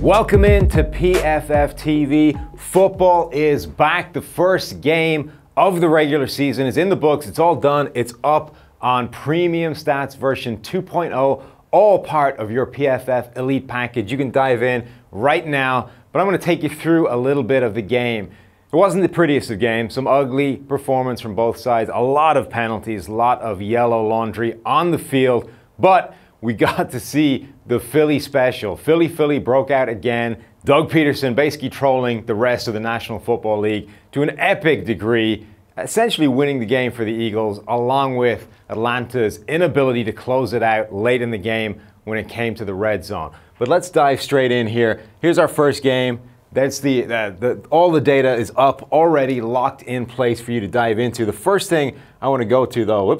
Welcome in to PFF TV. Football is back. The first game of the regular season is in the books. It's all done. It's up on Premium Stats version 2.0, all part of your PFF Elite package. You can dive in right now, but I'm going to take you through a little bit of the game. It wasn't the prettiest of games. Some ugly performance from both sides. A lot of penalties, a lot of yellow laundry on the field, but we got to see the Philly special. Philly broke out again. Doug Peterson basically trolling the rest of the National Football League to an epic degree, essentially winning the game for the Eagles, along with Atlanta's inability to close it out late in the game when it came to the red zone. But let's dive straight in here. Here's our first game. That's all the data is up already, locked in place for you to dive into. The first thing I want to go to, though,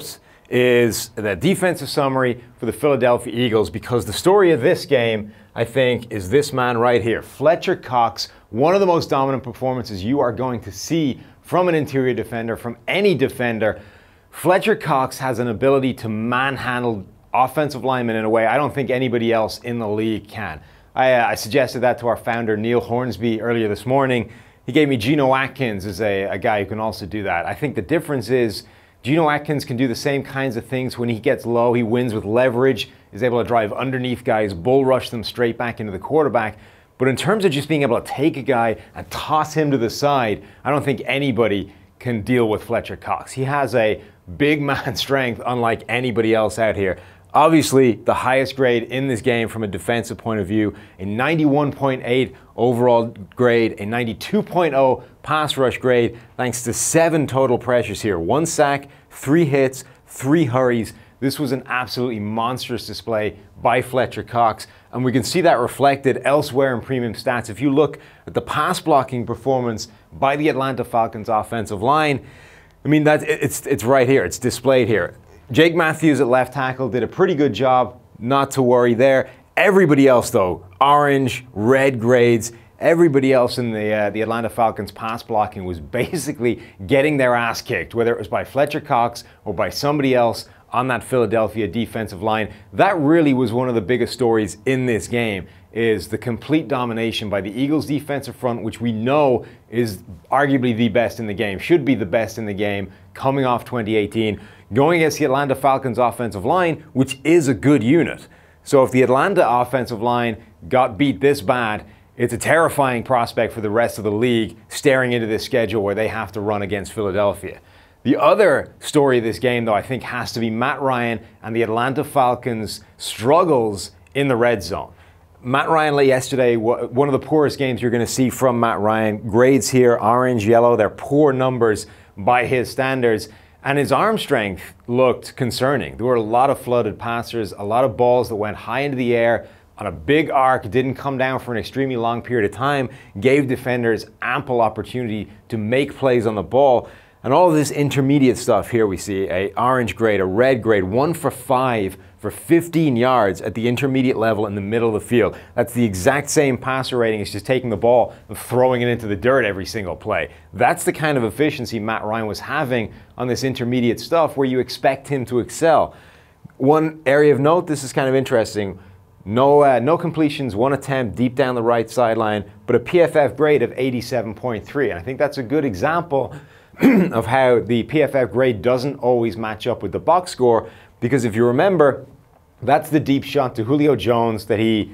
is the defensive summary for the Philadelphia Eagles, because the story of this game, I think, is this man right here. Fletcher Cox, one of the most dominant performances you are going to see from an interior defender, from any defender. Fletcher Cox has an ability to manhandle offensive linemen in a way I don't think anybody else in the league can. I suggested that to our founder, Neil Hornsby, earlier this morning. He gave me Geno Atkins as a guy who can also do that. I think the difference is Geno Atkins can do the same kinds of things when he gets low. He wins with leverage, is able to drive underneath guys, bull rush them straight back into the quarterback. But in terms of just being able to take a guy and toss him to the side, I don't think anybody can deal with Fletcher Cox. He has a big man strength unlike anybody else out here. Obviously, the highest grade in this game from a defensive point of view, a 91.8 overall grade, a 92.0 pass rush grade, thanks to 7 total pressures here. 1 sack, 3 hits, 3 hurries. This was an absolutely monstrous display by Fletcher Cox, and we can see that reflected elsewhere in Premium Stats. If you look at the pass blocking performance by the Atlanta Falcons offensive line, I mean, it's right here. It's displayed here. Jake Matthews at left tackle did a pretty good job, not to worry there. Everybody else, though, orange, red grades. Everybody else in the Atlanta Falcons pass blocking was basically getting their ass kicked, whether it was by Fletcher Cox or by somebody else on that Philadelphia defensive line. That really was one of the biggest stories in this game, is the complete domination by the Eagles defensive front, which we know is arguably the best in the game, should be the best in the game, coming off 2018, going against the Atlanta Falcons offensive line, which is a good unit. So if the Atlanta offensive line got beat this bad, it's a terrifying prospect for the rest of the league staring into this schedule where they have to run against Philadelphia. The other story of this game, though, I think has to be Matt Ryan and the Atlanta Falcons' struggles in the red zone. Matt Ryan yesterday, one of the poorest games you're going to see from Matt Ryan. Grades here, orange, yellow, they're poor numbers by his standards. And his arm strength looked concerning. There were a lot of flooded passers, a lot of balls that went high into the air on a big arc, didn't come down for an extremely long period of time, gave defenders ample opportunity to make plays on the ball. And all of this intermediate stuff here, we see a orange grade, a red grade, 1 for 5 for 15 yards at the intermediate level in the middle of the field. That's the exact same passer rating as just taking the ball and throwing it into the dirt every single play. That's the kind of efficiency Matt Ryan was having on this intermediate stuff where you expect him to excel. One area of note, this is kind of interesting. No completions, 1 attempt deep down the right sideline, but a PFF grade of 87.3. And I think that's a good example of how the PFF grade doesn't always match up with the box score, because if you remember, that's the deep shot to Julio Jones that he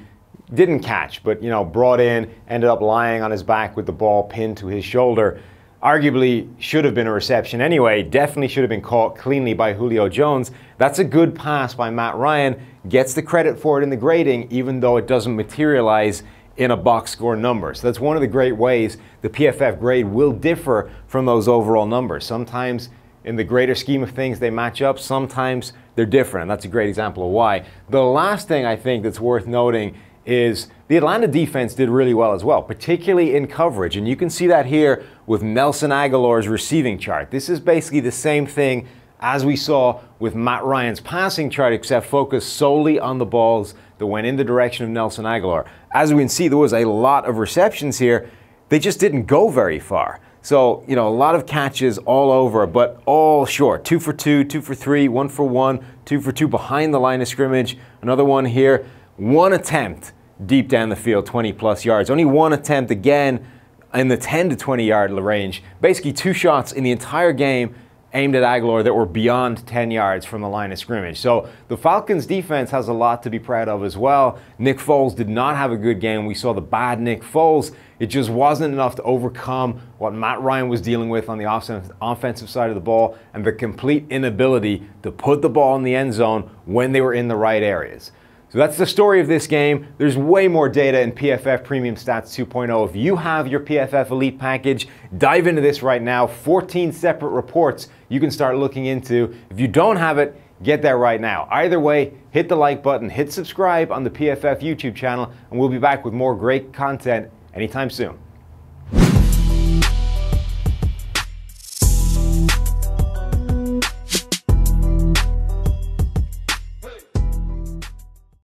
didn't catch, but brought in, ended up lying on his back with the ball pinned to his shoulder. Arguably should have been a reception anyway, definitely should have been caught cleanly by Julio Jones. That's a good pass by Matt Ryan, gets the credit for it in the grading, even though it doesn't materialize in a box score number. So that's one of the great ways the PFF grade will differ from those overall numbers. Sometimes in the greater scheme of things they match up, sometimes they're different, and that's a great example of why. The last thing I think that's worth noting is the Atlanta defense did really well as well, particularly in coverage, and you can see that here with Nelson Aguilar's receiving chart. This is basically the same thing as we saw with Matt Ryan's passing chart, except focused solely on the balls that went in the direction of Nelson Aguilar. As we can see, there was a lot of receptions here. They just didn't go very far. So, a lot of catches all over, but all short. 2 for 2, 2 for 3, 1 for 1, 2 for 2 behind the line of scrimmage. Another one here. 1 attempt deep down the field, 20-plus yards. Only one attempt again in the 10 to 20-yard range. Basically 2 shots in the entire game aimed at Aguilar that were beyond 10 yards from the line of scrimmage. So the Falcons defense has a lot to be proud of as well. Nick Foles did not have a good game. We saw the bad Nick Foles. It just wasn't enough to overcome what Matt Ryan was dealing with on the offensive side of the ball and the complete inability to put the ball in the end zone when they were in the right areas. So that's the story of this game. There's way more data in PFF Premium Stats 2.0. If you have your PFF Elite package, dive into this right now. 14 separate reports you can start looking into. If you don't have it, get that right now. Either way, hit the like button, hit subscribe on the PFF YouTube channel, and we'll be back with more great content anytime soon.